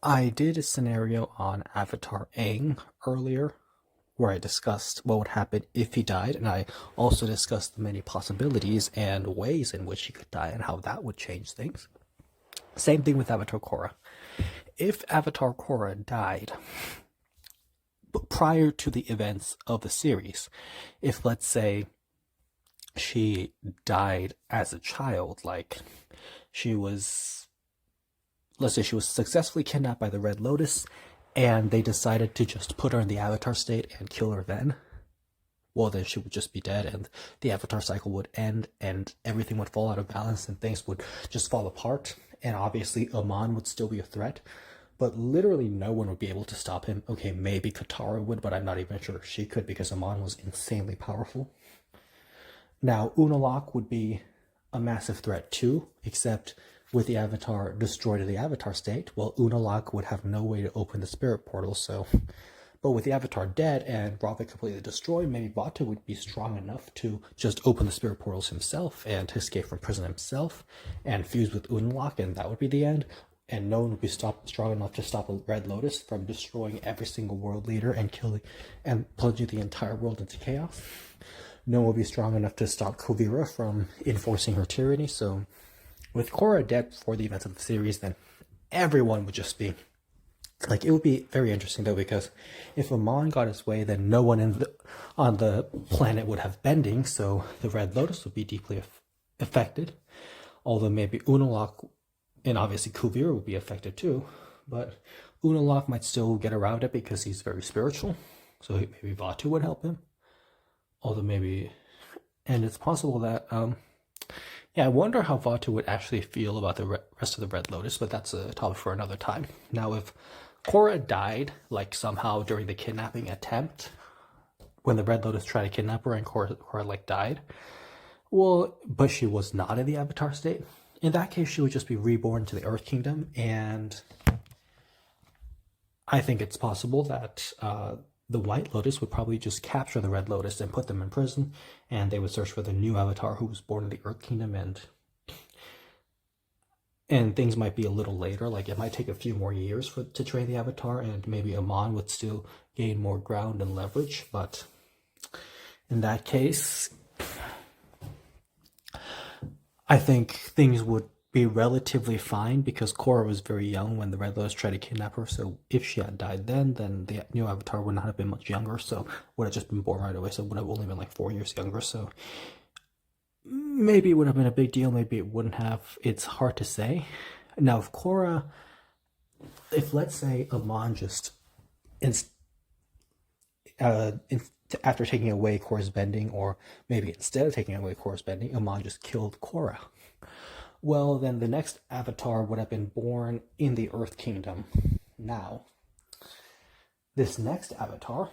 I did a scenario on Avatar Aang earlier where I discussed what would happen if he died, and I also discussed the many possibilities and ways in which he could die and how that would change things. Same thing with Avatar Korra. If Avatar Korra died prior to the events of the series, if let's say she died as a child, like she was let's say she was successfully kidnapped by the Red Lotus and they decided to just put her in the Avatar state and kill her then, well, then she would just be dead and the Avatar cycle would end and everything would fall out of balance and things would just fall apart. And obviously, Amon would still be a threat, but literally no one would be able to stop him. Okay, maybe Katara would, but I'm not even sure she could because Amon was insanely powerful. Now, Unalaq would be a massive threat too, except with the Avatar destroyed in the Avatar state, well, Unalaq would have no way to open the spirit portal, so... But with the Avatar dead and Robin completely destroyed, maybe Vato would be strong enough to just open the spirit portals himself and escape from prison himself and fuse with Unalaq, and that would be the end. And no one would be strong enough to stop a Red Lotus from destroying every single world leader and killing and plunging the entire world into chaos. No one would be strong enough to stop Kuvira from enforcing her tyranny. So with Korra dead before the events of the series, then everyone would just be like, it would be very interesting though, because if Amon got his way, then no one on the planet would have bending, so the Red Lotus would be deeply affected. Although maybe Unalaq and obviously Kuvira would be affected too, but Unalaq might still get around it because he's very spiritual, so maybe Vatu would help him. Although maybe, and it's possible that yeah, I wonder how Vatu would actually feel about the rest of the Red Lotus, but that's a topic for another time. Now, if Korra died, like somehow during the kidnapping attempt, when the Red Lotus tried to kidnap her and Korra like died, well, but she was not in the Avatar state. In that case, she would just be reborn to the Earth Kingdom, and I think it's possible that the White Lotus would probably just capture the Red Lotus and put them in prison, and they would search for the new Avatar who was born in the Earth Kingdom, and things might be a little later. Like it might take a few more years to train the Avatar, and maybe Amon would still gain more ground and leverage. But in that case, I think things would be relatively fine because Korra was very young when the Red Lotus tried to kidnap her. So if she had died then the new Avatar would not have been much younger. So would have just been born right away. So it would have only been like 4 years younger. So maybe it would have been a big deal. Maybe it wouldn't have. It's hard to say. Now, if Korra, if let's say Amon just, after taking away Korra's bending, or maybe instead of taking away Korra's bending, Amon just killed Korra. Well, then the next Avatar would have been born in the Earth Kingdom. Now, this next Avatar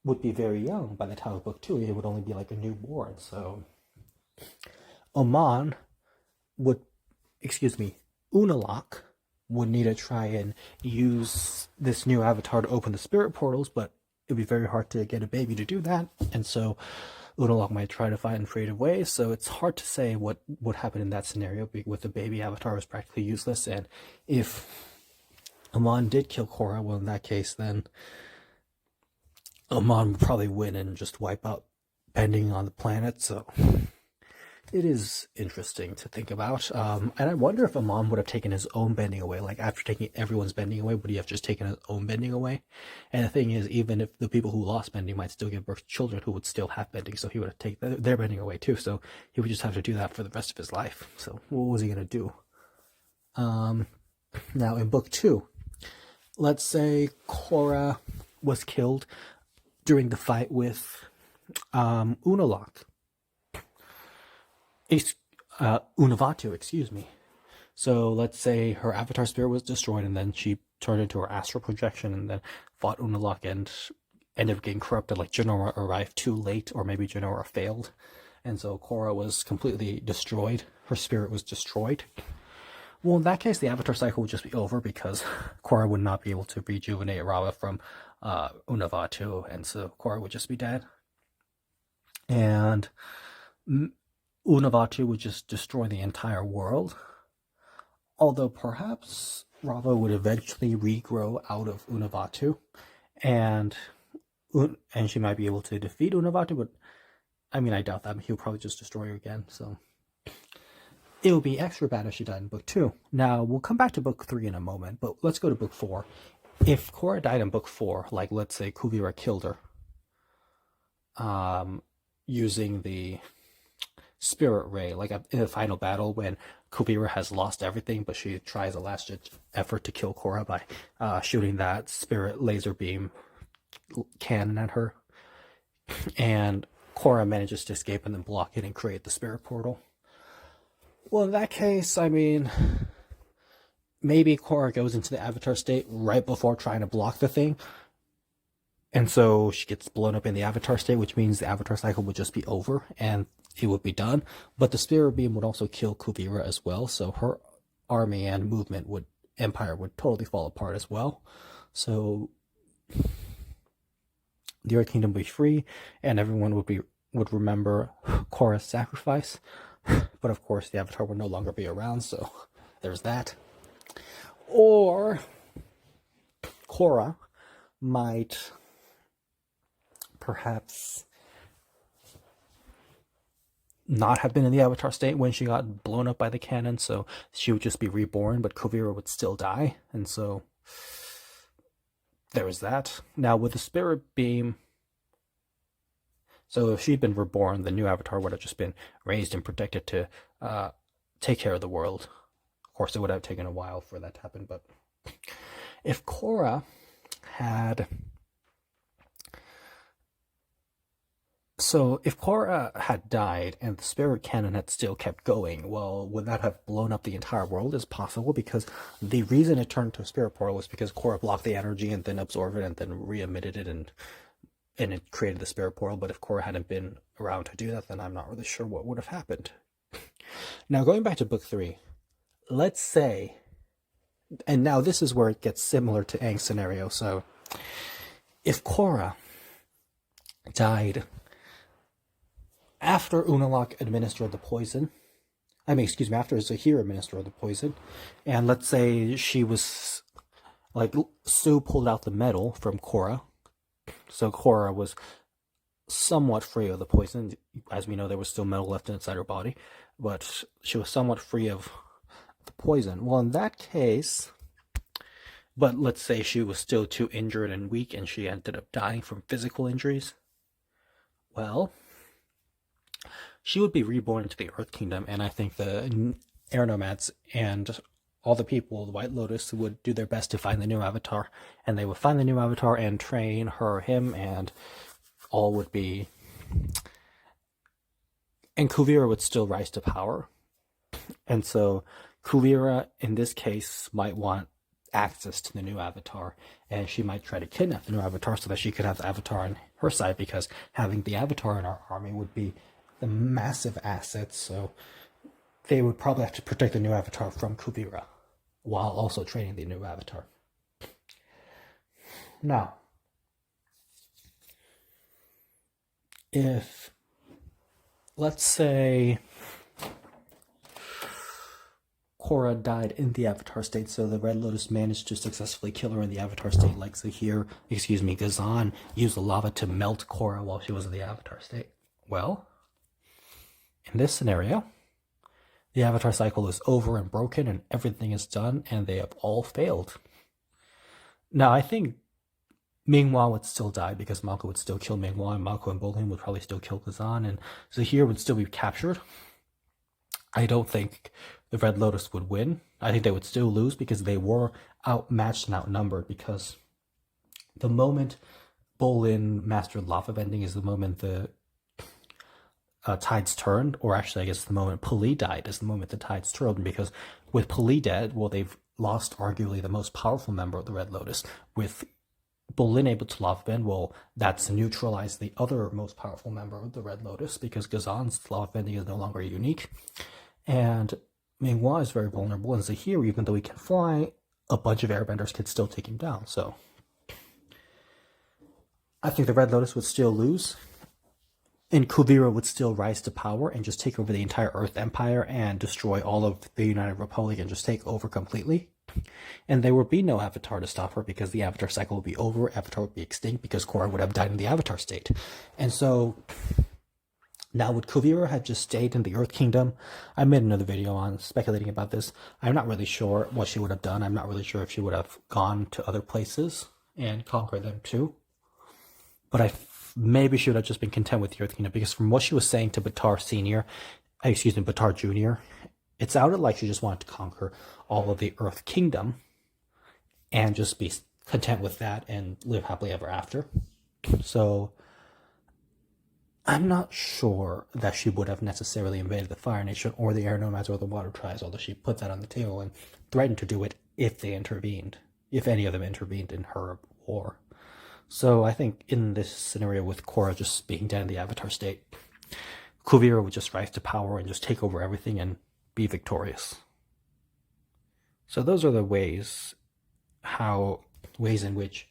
would be very young by the time of book 2. It would only be like a newborn. So, Amon would, Unalaq would need to try and use this new Avatar to open the spirit portals, but it'd be very hard to get a baby to do that. And so, Unalaq might try to find creative ways, so it's hard to say what would happen in that scenario. With the baby Avatar was practically useless, and if Amon did kill Korra, well, in that case, then Amon would probably win and just wipe out bending on the planet. So it is interesting to think about. And I wonder if Amon would have taken his own bending away. Like after taking everyone's bending away, would he have just taken his own bending away? And the thing is, even if the people who lost bending might still give birth to children who would still have bending, so he would have taken their bending away too. So he would just have to do that for the rest of his life. So what was he gonna do? Now in book 2, let's say Korra was killed during the fight with Unalaq. Unavatu, excuse me. So let's say her avatar spirit was destroyed and then she turned into her astral projection and then fought Unalaq and ended up getting corrupted. Like Jinora arrived too late, or maybe Jinora failed. And so Korra was completely destroyed. Her spirit was destroyed. Well, in that case, the avatar cycle would just be over because Korra would not be able to rejuvenate Rawa from Unavatu, and so Korra would just be dead. And Unavatu would just destroy the entire world. Although perhaps Rava would eventually regrow out of Unavatu, and and she might be able to defeat Unavatu, but I mean, I doubt that. He'll probably just destroy her again, so it would be extra bad if she died in book 2. Now, we'll come back to book 3 in a moment, but let's go to book 4. If Korra died in book 4, like let's say Kuvira killed her, using the spirit ray, like in the final battle when Kuvira has lost everything, but she tries a last-ditch effort to kill Korra by shooting that spirit laser beam cannon at her, and Korra manages to escape and then block it and create the spirit portal. Well, in that case, I mean, maybe Korra goes into the Avatar state right before trying to block the thing, and so she gets blown up in the Avatar state, which means the Avatar cycle would just be over and it would be done. But the spirit beam would also kill Kuvira as well, so her army and empire would totally fall apart as well. So the Earth Kingdom would be free, and everyone would remember Korra's sacrifice. But of course, the Avatar would no longer be around, so there's that. Or Korra might perhaps not have been in the Avatar state when she got blown up by the cannon, so she would just be reborn, but Kuvira would still die, and so there was that. Now, with the spirit beam, so if she'd been reborn, the new Avatar would have just been raised and protected to take care of the world. Of course, it would have taken a while for that to happen, but if Korra had... So, if Korra had died and the spirit cannon had still kept going, well, would that have blown up the entire world? Is possible, because the reason it turned to a spirit portal was because Korra blocked the energy and then absorbed it and then re-emitted it, and it created the spirit portal. But if Korra hadn't been around to do that, then I'm not really sure what would have happened. Now, going back to book 3, let's say, and now this is where it gets similar to Aang's scenario. So, if Korra died after Unalaq administered the poison, after Zahir administered the poison, and let's say she was, like, Sue pulled out the metal from Korra, so Korra was somewhat free of the poison. As we know, there was still metal left inside her body, but she was somewhat free of the poison. Well, in that case, but let's say she was still too injured and weak and she ended up dying from physical injuries, well, she would be reborn into the Earth Kingdom, and I think the air nomads and all the people of the White Lotus would do their best to find the new Avatar, and they would find the new Avatar and train him, and all would be... And Kuvira would still rise to power, and so Kuvira, in this case, might want access to the new Avatar, and she might try to kidnap the new Avatar so that she could have the Avatar on her side, because having the Avatar in our army would be the massive assets, so they would probably have to protect the new Avatar from Kuvira while also training the new Avatar. Now, if, let's say, Korra died in the Avatar state, so the Red Lotus managed to successfully kill her in the Avatar state, like Ghazan used the lava to melt Korra while she was in the Avatar state. Well, in this scenario, the Avatar cycle is over and broken and everything is done and they have all failed. Now, I think Minghua would still die because Mako would still kill Minghua, and Mako and Bolin would probably still kill Ghazan, and Zahir would still be captured. I don't think the Red Lotus would win. I think they would still lose because they were outmatched and outnumbered, because the moment Bolin mastered lava bending is the moment the tides turned, or actually I guess the moment Pali died is the moment the tides turned, because with Pali dead, well, they've lost arguably the most powerful member of the Red Lotus. With Bolin able to lava bend, well, that's neutralized the other most powerful member of the Red Lotus, because Ghazan's lava bending is no longer unique, and Minghua is very vulnerable, and Zahir, even though he can fly, a bunch of airbenders could still take him down. So I think the Red Lotus would still lose, and Kuvira would still rise to power and just take over the entire Earth Empire and destroy all of the United Republic and just take over completely. And there would be no Avatar to stop her because the Avatar cycle would be over, Avatar would be extinct because Korra would have died in the Avatar state. And so now would Kuvira have just stayed in the Earth Kingdom? I made another video on speculating about this. I'm not really sure what she would have done. I'm not really sure if she would have gone to other places and conquered them too. But maybe she would have just been content with the Earth Kingdom, because from what she was saying to Batar Jr., it sounded like she just wanted to conquer all of the Earth Kingdom and just be content with that and live happily ever after. So I'm not sure that she would have necessarily invaded the Fire Nation or the Air Nomads or the Water Tribes, although she put that on the table and threatened to do it if they intervened, if any of them intervened in her war. So I think in this scenario with Korra just being down in the Avatar state, Kuvira would just rise to power and just take over everything and be victorious. So those are the ways in which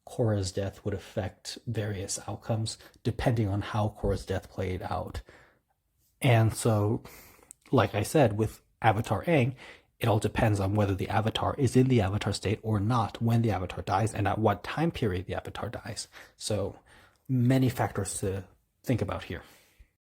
Korra's death would affect various outcomes depending on how Korra's death played out. And so, like I said, with Avatar Aang, it all depends on whether the Avatar is in the Avatar state or not when the Avatar dies and at what time period the Avatar dies. So many factors to think about here.